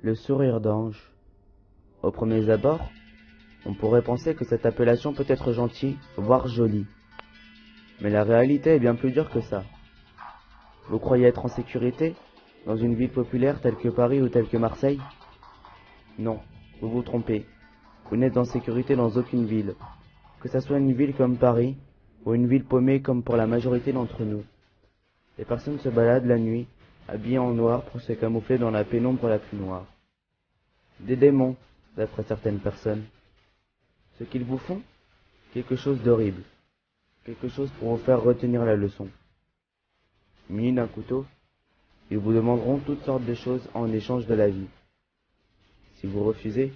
Le sourire d'ange. Au premier abord, on pourrait penser que cette appellation peut être gentille, voire jolie. Mais la réalité est bien plus dure que ça. Vous croyez être en sécurité dans une ville populaire telle que Paris ou telle que Marseille? Non, vous vous trompez. Vous n'êtes en sécurité dans aucune ville. Que ça soit une ville comme Paris, ou une ville paumée comme pour la majorité d'entre nous. Les personnes se baladent la nuit, habillées en noir pour se camoufler dans la pénombre la plus noire. Des démons, d'après certaines personnes. Ce qu'ils vous font? Quelque chose d'horrible. Quelque chose pour vous faire retenir la leçon. Munis d'un couteau, ils vous demanderont toutes sortes de choses en échange de la vie. Si vous refusez,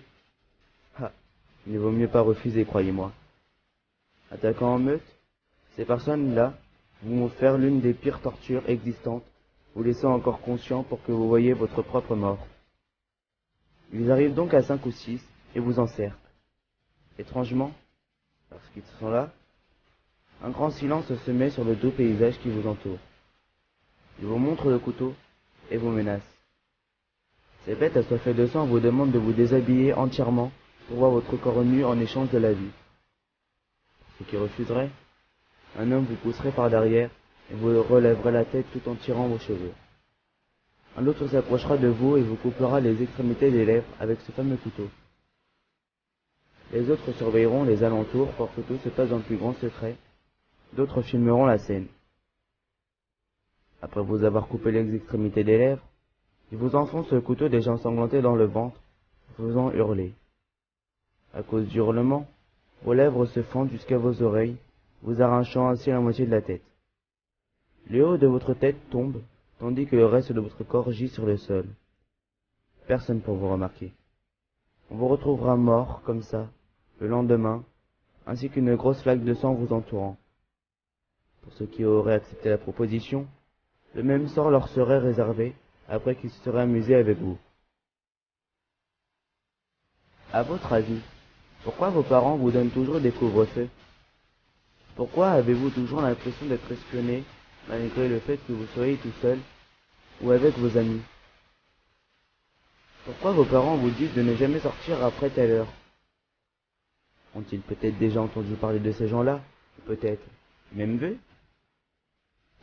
il ne vaut mieux pas refuser, croyez-moi. Attaquant en meute, ces personnes-là vont vous faire l'une des pires tortures existantes, vous laissant encore conscient pour que vous voyiez votre propre mort. Ils arrivent donc à 5 ou 6 et vous encerclent. Étrangement, parce qu'ils sont là, un grand silence se met sur le doux paysage qui vous entoure. Ils vous montrent le couteau et vous menacent. Ces bêtes assoiffées de sang vous demandent de vous déshabiller entièrement pour voir votre corps nu en échange de la vie. Ce qui refuserait, un homme vous pousserait par derrière et vous relèverait la tête tout en tirant vos cheveux. Un autre s'approchera de vous et vous coupera les extrémités des lèvres avec ce fameux couteau. Les autres surveilleront les alentours pour que tout se passe dans le plus grand secret. D'autres filmeront la scène. Après vous avoir coupé les extrémités des lèvres, ils vous enfoncent le couteau déjà ensanglanté dans le ventre, vous faisant hurler. À cause du hurlement, vos lèvres se fendent jusqu'à vos oreilles, vous arrachant ainsi la moitié de la tête. Le haut de votre tête tombe, tandis que le reste de votre corps gît sur le sol. Personne pour vous remarquer. On vous retrouvera mort, comme ça, le lendemain, ainsi qu'une grosse flaque de sang vous entourant. Pour ceux qui auraient accepté la proposition, le même sort leur serait réservé après qu'ils se seraient amusés avec vous. À votre avis, pourquoi vos parents vous donnent toujours des couvre-feux? Pourquoi avez-vous toujours l'impression d'être espionné, malgré le fait que vous soyez tout seul ou avec vos amis? Pourquoi vos parents vous disent de ne jamais sortir après telle heure? Ont-ils peut-être déjà entendu parler de ces gens-là? Peut-être même vu?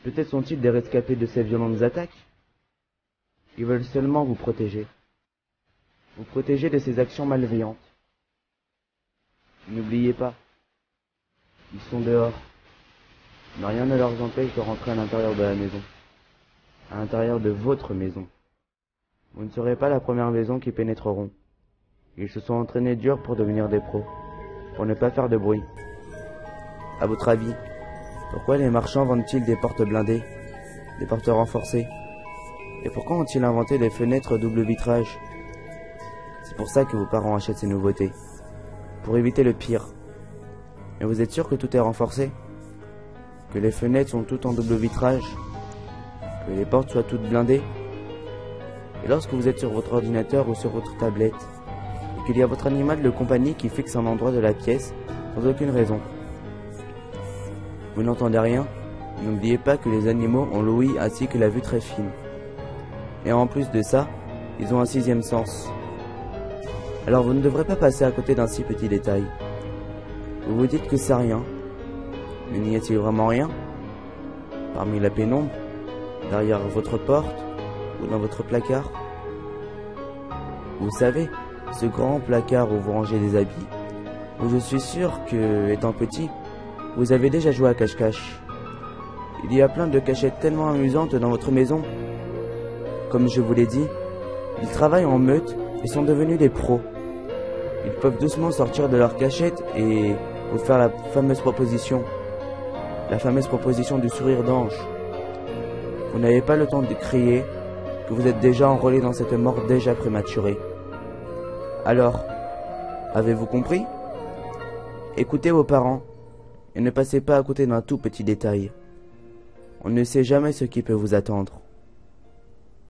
Peut-être sont-ils des rescapés de ces violentes attaques? Ils veulent seulement vous protéger. Vous protéger de ces actions malveillantes. N'oubliez pas, ils sont dehors, mais rien ne leur empêche de rentrer à l'intérieur de la maison, à l'intérieur de votre maison. Vous ne serez pas la première maison qui pénétreront. Ils se sont entraînés dur pour devenir des pros, pour ne pas faire de bruit. À votre avis, pourquoi les marchands vendent-ils des portes blindées, des portes renforcées? Et pourquoi ont-ils inventé des fenêtres double vitrage? C'est pour ça que vos parents achètent ces nouveautés, pour éviter le pire. Mais vous êtes sûr que tout est renforcé? Que les fenêtres sont toutes en double vitrage? Que les portes soient toutes blindées? Et lorsque vous êtes sur votre ordinateur ou sur votre tablette, et qu'il y a votre animal de compagnie qui fixe un endroit de la pièce, sans aucune raison, vous n'entendez rien? N'oubliez pas que les animaux ont l'ouïe ainsi que la vue très fine. Et en plus de ça, ils ont un sixième sens. Alors vous ne devrez pas passer à côté d'un si petit détail. Vous vous dites que c'est rien. Mais n'y a-t-il vraiment rien? Parmi la pénombre, derrière votre porte, ou dans votre placard? Vous savez, ce grand placard où vous rangez des habits, où je suis sûr que, étant petit, vous avez déjà joué à cache-cache. Il y a plein de cachettes tellement amusantes dans votre maison. Comme je vous l'ai dit, ils travaillent en meute et sont devenus des pros. Ils peuvent doucement sortir de leur cachette et vous faire la fameuse proposition du sourire d'ange. Vous n'avez pas le temps de crier que vous êtes déjà enrôlé dans cette mort déjà prématurée. Alors, avez-vous compris? Écoutez vos parents et ne passez pas à côté d'un tout petit détail. On ne sait jamais ce qui peut vous attendre.